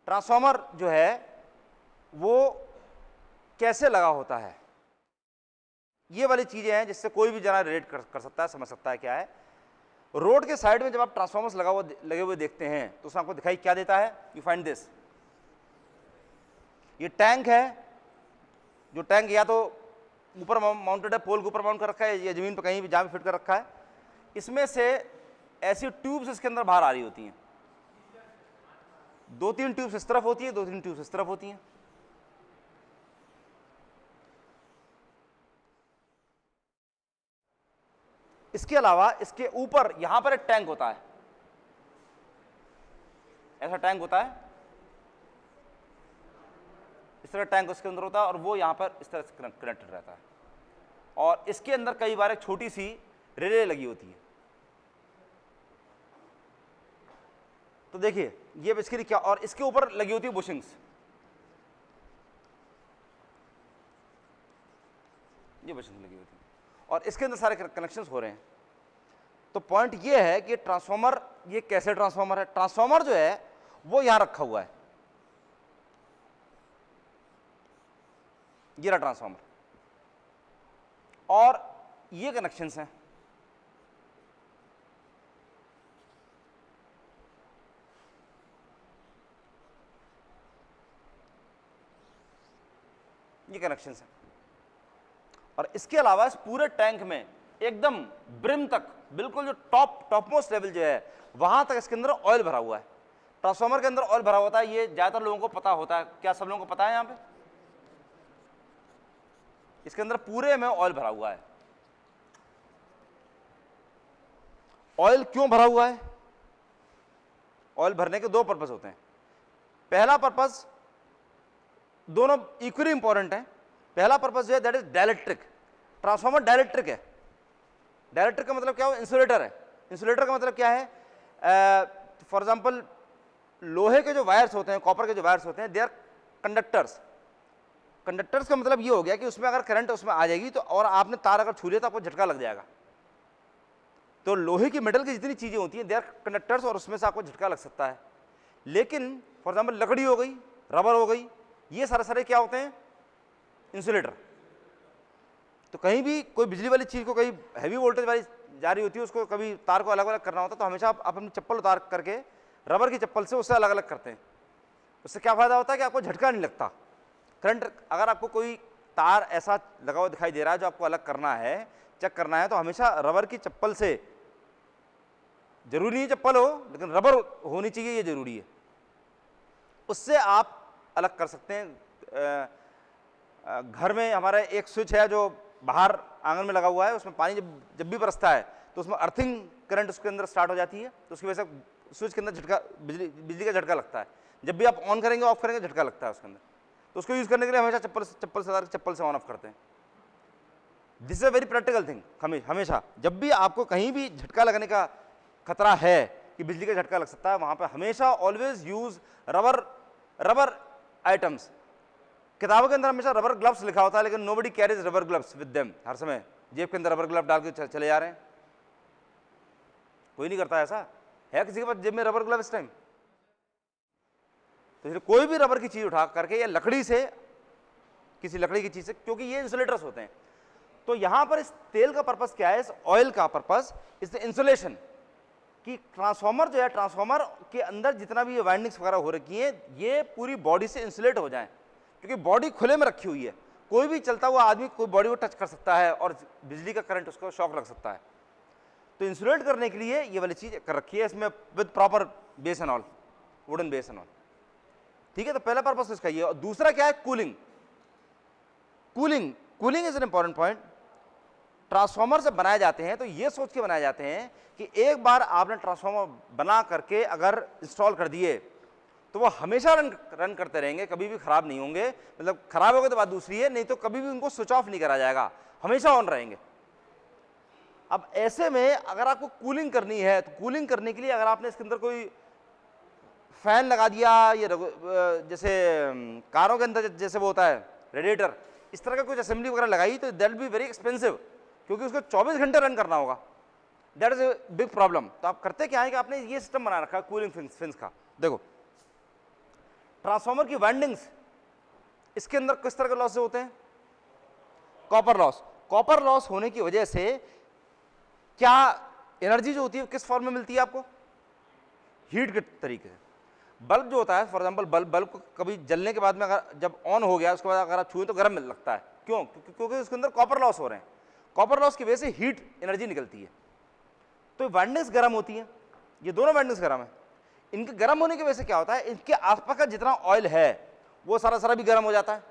Transformer जो है वो कैसे लगा होता है, ये वाली चीजें हैं जिससे कोई भी जना रिलेट कर सकता है, समझ सकता है क्या है। रोड के साइड में जब आप ट्रांसफार्मर्स लगे हुए देखते हैं तो उसमें आपको दिखाई क्या देता है, यू फाइंड दिस, ये टैंक है, जो टैंक या तो ऊपर माउंटेड है, पोल के ऊपर माउंट कर रखा है, या जमीन पर कहीं भी जहां भी फिट कर रखा है। इसमें से ऐसी ट्यूब्स इसके अंदर बाहर आ रही होती हैं, 2-3 ट्यूब्स इस तरफ होती है, 2-3 ट्यूब्स इस तरफ होती हैं। इसके अलावा इसके ऊपर यहां पर एक टैंक होता है, ऐसा टैंक होता है, इस तरह टैंक उसके अंदर होता है और वो यहां पर इस तरह से कनेक्टेड रहता है। और इसके अंदर कई बार एक छोटी सी रिले लगी होती है। तो देखिए ये बेसिकली क्या, और इसके ऊपर लगी होती है बुशिंग्स, ये बुशिंग्स लगी होती है और इसके अंदर सारे कनेक्शंस हो रहे हैं। तो पॉइंट ये है कि ट्रांसफार्मर, ये कैसे ट्रांसफार्मर है, ट्रांसफार्मर जो है वो यहां रखा हुआ है, ये रहा ट्रांसफार्मर, और ये कनेक्शंस हैं। ये कनेक्शंस हैं और इसके अलावा इस पूरे टैंक में एकदम ब्रिम तक, बिल्कुल जो टॉप मोस्ट लेवल जो है वहां तक इसके अंदर ऑयल भरा हुआ है। ट्रांसफार्मर के अंदर ऑयल भरा होता है, ये ज्यादातर लोगों को पता होता है। क्या सब लोगों को पता है? यहां पे इसके अंदर पूरे में ऑयल भरा हुआ है। ऑयल क्यों भरा हुआ है? ऑयल भरने के दो पर्पस होते हैं। पहला पर्पस, दोनों इक्वली इंपॉर्टेंट है। पहला पर्पस जो है that is dielectric. Transformer dielectric है। डाइलेक्ट्रिक का मतलब क्या हो? इंसुलेटर है। इंसुलेटर का मतलब क्या है? फॉर एग्जांपल लोहे के जो वायर्स होते हैं, कॉपर के जो वायर्स होते हैं, दे आर कंडक्टर्स। कंडक्टर्स का मतलब ये हो गया कि उसमें अगर करंट उसमें आ जाएगी तो, और आपने तार अगर छू लिया तो आपको झटका लग जाएगा। तो लोहे की मेटल की जितनी चीजें होती हैं दे आर कंडक्टर्स, और उसमें से आपको झटका लग सकता है। लेकिन फॉर एग्जांपल लकड़ी हो गई, रबर हो गई, ये सारे क्या होते हैं? इंसुलेटर। तो कहीं भी कोई बिजली वाली चीज को, कहीं हैवी वोल्टेज वाली जा रही होती है, उसको कभी तार को अलग अलग करना होता है, तो हमेशा आप अपनी चप्पल उतार करके रबर की चप्पल से उससे अलग अलग करते हैं। उससे क्या फायदा होता है कि आपको झटका नहीं लगता। करंट, अगर आपको कोई तार ऐसा लगा हुआ दिखाई दे रहा है जो आपको अलग करना है, चेक करना है, तो हमेशा रबर की चप्पल से, जरूरी नहीं चप्पल हो लेकिन रबर होनी चाहिए, ये जरूरी है, उससे आप अलग कर सकते हैं। घर में हमारा एक स्विच है जो बाहर आंगन में लगा हुआ है, उसमें पानी जब भी बरसता है तो उसमें अर्थिंग करंट उसके अंदर स्टार्ट हो जाती है, तो उसकी वजह से स्विच के अंदर झटका, बिजली का झटका लगता है। जब भी आप ऑन करेंगे ऑफ करेंगे झटका लगता है उसके अंदर। तो उसको यूज करने के लिए हमेशा चप्पल से ऑन ऑफ करते हैं। This is a very practical thing. हमेशा जब भी आपको कहीं भी झटका लगने का खतरा है कि बिजली का झटका लग सकता है, वहां पर हमेशा ऑलवेज यूज रबर आइटम्स। किताबों के अंदर हमेशा रबर ग्लव्स लिखा होता है, लेकिन nobody carries rubber gloves with them. हर समय जेब के अंदर रबर ग्लव डाल के चले जा रहे हैं, कोई नहीं करता ऐसा। है किसी के पास जेब में रबर ग्लव इस टाइम? तो इसलिए कोई भी रबर की चीज उठा करके, या लकड़ी से, किसी लकड़ी की चीज से, क्योंकि ये इंसुलेटर्स होते हैं। तो यहां पर इस तेल का पर्पस क्या है? इस ऑयल का पर्पस इज द इंसुलेशन। कि ट्रांसफार्मर जो है, ट्रांसफार्मर के अंदर जितना भी ये वाइंडिंग्स वगैरह हो रखी है, ये पूरी बॉडी से इंसुलेट हो जाए, क्योंकि बॉडी खुले में रखी हुई है। कोई भी चलता हुआ आदमी कोई बॉडी को टच कर सकता है और बिजली का करंट उसको शॉक लग सकता है। तो इंसुलेट करने के लिए ये वाली चीज कर रखी है इसमें, with proper base and all, wooden base and all. ठीक है, तो पहला पर्पस इसका ये। और दूसरा क्या है? Cooling. Cooling is an important point. Transformer जब बनाए जाते हैं तो ये सोच के बनाए जाते हैं कि एक बार आपने ट्रांसफार्मर बना करके अगर इंस्टॉल कर दिए तो वो हमेशा रन करते रहेंगे, कभी भी खराब नहीं होंगे। मतलब खराब हो गए तो बात दूसरी है, नहीं तो कभी भी उनको स्विच ऑफ नहीं करा जाएगा, हमेशा ऑन रहेंगे। अब ऐसे में अगर आपको कूलिंग करनी है, तो कूलिंग करने के लिए अगर आपने इसके अंदर कोई फैन लगा दिया, ये जैसे कारों के अंदर जैसे वो होता है रेडिएटर, इस तरह का कुछ असेंबली वगैरह लगाई, तो दैट बी वेरी एक्सपेंसिव, क्योंकि उसको 24 घंटे रन करना होगा। That is a big problem. तो आप करते क्या है कि आपने ये सिस्टम बना रखा है कूलिंग फिन्स का। देखो, ट्रांसफार्मर की वाइंडिंग्स, इसके अंदर किस तरह के लॉस होते हैं? Copper loss. कॉपर लॉस होने की वजह से क्या एनर्जी जो होती है किस फॉर्म में मिलती है आपको? हीट के तरीके से। बल्ब जो होता है, फॉर एग्जांपल बल्ब को कभी जलने के बाद में अगर जब ऑन हो गया उसके बाद अगर आप छुए तो गर्म लगता है, क्यों? क्योंकि उसके अंदर कॉपर लॉस हो रहे हैं। कॉपर लॉस की वजह से हीट एनर्जी निकलती है, तो वाइंडिंग्स गर्म होती हैं। ये दोनों वाइंडिंग्स गर्म है। इनके गर्म होने की वजह से क्या होता है, इनके आसपास का जितना ऑयल है वो सारा भी गर्म हो जाता है,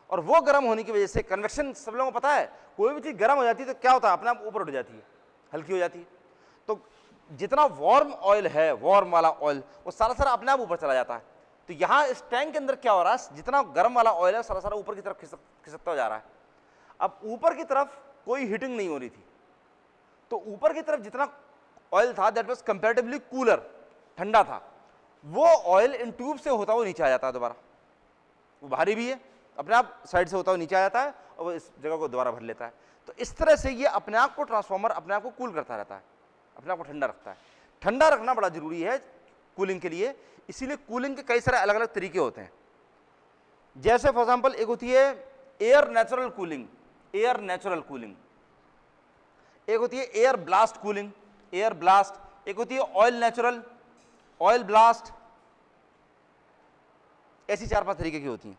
और वो गर्म होने की वजह से कन्वेक्शन, सब लोगों को पता है कोई भी चीज गर्म हो जाती है तो क्या होता है, अपने आप ऊपर उठ जाती है, हल्की हो जाती है। तो जितना वार्म ऑयल है, वार्म वाला ऑयल, वो सारा अपने आप ऊपर चला जाता है। तो यहाँ इस टैंक के अंदर क्या हो रहा है, जितना गर्म वाला ऑयल है सारा ऊपर की तरफ खिसकता जा रहा है। अब ऊपर की तरफ कोई हीटिंग नहीं हो रही थी, तो ऊपर की तरफ जितना ऑयल था दैट वाज कंपैरेटिवली कूलर, ठंडा था, वो ऑयल इन ट्यूब से होता हुआ नीचे आ जाता है दोबारा। वो भारी भी है, अपने आप साइड से होता हुआ नीचे आ जाता है और वो इस जगह को दोबारा भर लेता है। तो इस तरह से ये अपने आप को, ट्रांसफार्मर अपने आप को कूल करता रहता है, अपने आप को ठंडा रखता है। ठंडा रखना बड़ा जरूरी है कूलिंग के लिए, इसीलिए कूलिंग के कई सारे अलग अलग तरीके होते हैं। जैसे फॉर एग्जांपल एक होती है air natural cooling, air natural cooling, एक होती है air blast cooling, air blast, एक होती है ऑयल नेचुरल, ऑयल ब्लास्ट। ऐसी 4-5 तरीके की होती हैं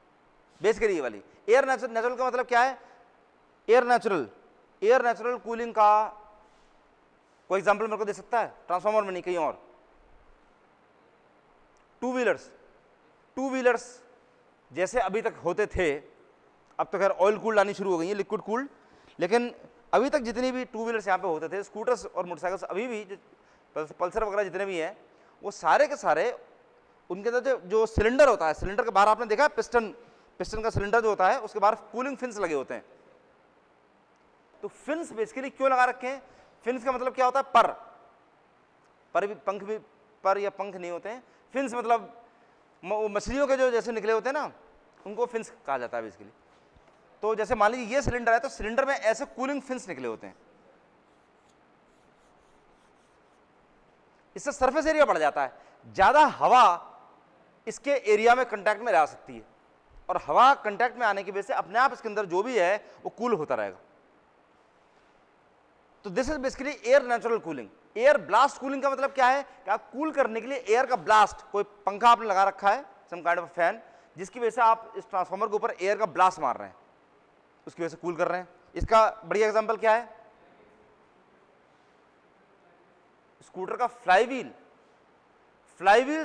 बेसिकली ये वाली। एयर नेचुरल का मतलब क्या है? एयर नेचुरल कूलिंग का कोई एग्जांपल मेरे को दे सकता है? ट्रांसफार्मर में नहीं, कहीं और। टू व्हीलर्स जैसे अभी तक होते थे, अब तो खैर ऑयल कूल्ड आनी शुरू हो गई है, लिक्विड कूल्ड, लेकिन अभी तक जितनी भी टू व्हीलर्स यहाँ पे होते थे, स्कूटर्स और मोटरसाइकिल्स अभी भी, पल्सर वगैरह जितने भी हैं, वो सारे के सारे उनके अंदर जो सिलेंडर होता है, सिलेंडर के बाहर आपने देखा है पिस्टन का सिलेंडर जो होता है उसके बाहर कूलिंग फिन्स लगे होते हैं। तो फिन्स बेसिकली क्यों लगा रखे हैं? फिन्स का मतलब क्या होता है? पर या पंख नहीं होते हैं। फिन्स मतलब मछलियों के जो जैसे निकले होते हैं ना, उनको फिन्स कहा जाता है बेसिकली। तो जैसे मान लीजिए ये सिलेंडर है, तो सिलेंडर में ऐसे कूलिंग फिन्स निकले होते हैं, इससे सरफेस एरिया बढ़ जाता है, ज्यादा हवा इसके एरिया में कांटेक्ट में रह सकती है, और हवा कांटेक्ट में आने की वजह से अपने आप इसके अंदर जो भी है वो कूल होता रहेगा। तो this is basically air natural cooling. Air blast cooling का मतलब क्या है कि आप कूल करने के लिए एयर का ब्लास्ट, कोई पंखा आपने लगा रखा है, सम काइंड ऑफ फैन, जिसकी वजह से आप इस ट्रांसफार्मर के ऊपर एयर का ब्लास्ट मार रहे हैं, उसकी वजह से कूल कर रहे हैं। इसका बढ़िया एग्जांपल क्या है? स्कूटर का फ्लाईव्हील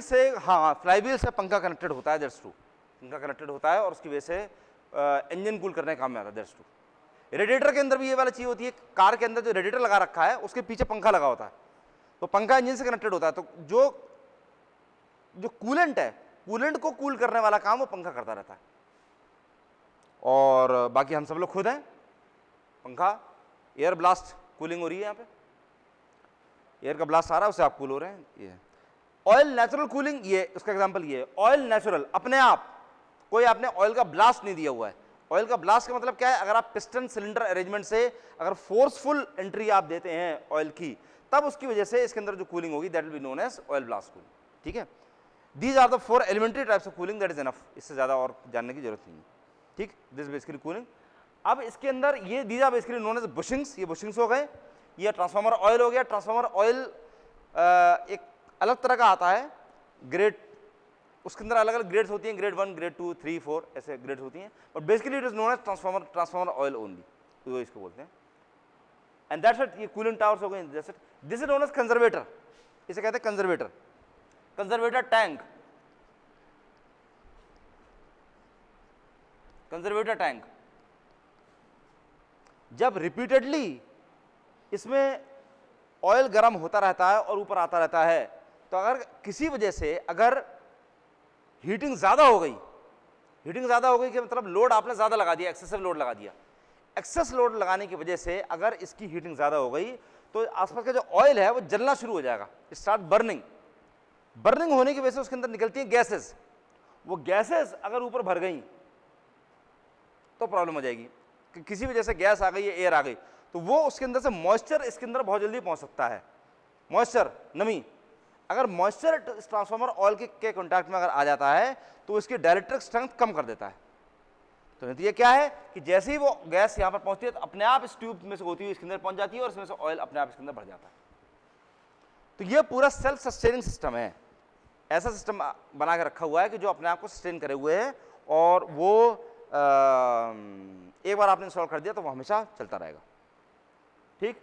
से, हाँ, फ्लाईव्हील से पंखा कनेक्टेड होता है, दैट्स ट्रू, पंखा कनेक्टेड होता है और उसकी वजह से इंजन कूल करने का काम में आता है, दैट्स ट्रू। रेडिएटर के अंदर भी ये वाली चीज होती है, कार के अंदर जो रेडिएटर लगा रखा है उसके पीछे पंखा लगा होता है, तो पंखा इंजन से कनेक्टेड होता है, तो जो कूलेंट है, कूलेंट को कूल करने वाला काम वो पंखा करता रहता है, और बाकी हम सब लोग खुद हैं पंखा। एयर ब्लास्ट कूलिंग हो रही है, यहाँ पे एयर का ब्लास्ट आ रहा है, उससे आप कूल हो रहे हैं। ये ऑयल नेचुरल कूलिंग, ये उसका एग्जांपल ये है। ऑयल नेचुरल, अपने आप, कोई आपने ऑयल का ब्लास्ट नहीं दिया हुआ है। ऑयल का ब्लास्ट का मतलब क्या है? अगर आप पिस्टन सिलेंडर अरेंजमेंट से अगर फोर्सफुल एंट्री आप देते हैं ऑयल की, तब उसकी वजह से इसके अंदर जो कूलिंग होगी that will be known as oil blast cooling. ठीक है, these are the 4 elementary types of cooling, that is enough, इससे ज्यादा और जानने की जरूरत नहीं है। ठीक, दिस बेसिकली कूलिंग। अब इसके अंदर ये these are basically known as bushings, ये बुशिंग्स हो गए। ये ट्रांसफार्मर ऑयल हो गया। ट्रांसफार्मर ऑयल एक अलग तरह का आता है ग्रेड, उसके अंदर अलग अलग ग्रेड्स होती हैं, ग्रेड 1, ग्रेड 2, 3, 4 ऐसे ग्रेड्स होती हैं, but basically it is known as transformer oil only, तो इसको बोलते हैं। एंड दैट्स इट, ये कूलिंग टावर्स हो गए। That's it, this is known as conservator, इसे कहते हैं कंजर्वेटर टैंक। कंजर्वेटर टैंक जब रिपीटेडली इसमें ऑयल गर्म होता रहता है और ऊपर आता रहता है, तो अगर किसी वजह से अगर हीटिंग ज्यादा हो गई कि मतलब लोड आपने ज्यादा लगा दिया, एक्सेसिव लोड लगा दिया, एक्सेस लोड लगाने की वजह से अगर इसकी हीटिंग ज्यादा हो गई तो आसपास का जो ऑयल है वो जलना शुरू हो जाएगा, स्टार्ट बर्निंग होने की वजह से उसके अंदर निकलती है गैसेस। वो गैसेस अगर ऊपर भर गई तो प्रॉब्लम हो जाएगी, कि किसी वजह से गैस आ गई है, एयर आ गई, तो वो उसके अंदर से मॉइस्चर इसके अंदर बहुत जल्दी पहुंच सकता है, मॉइस्चर, नमी। अगर मॉइस्चर ट्रांसफार्मर ऑयल के कॉन्टैक्ट में अगर आ जाता है तो इसकी डायरेक्ट्रिक स्ट्रेंथ कम कर देता है। तो नतीजा क्या है कि जैसे ही वो गैस यहां पर पहुंचती है तो अपने आप इस ट्यूब में से होती हुई इसके अंदर पहुंच जाती है और इसमें से ऑयल अपने आप इसके अंदर बढ़ जाता है। तो ये पूरा सेल्फ सस्टेनिंग सिस्टम है, ऐसा सिस्टम बना के रखा हुआ है कि जो अपने आप को सस्टेन करे हुए है और वो एक बार आपने इंस्टॉल कर दिया तो वो हमेशा चलता रहेगा। ठीक।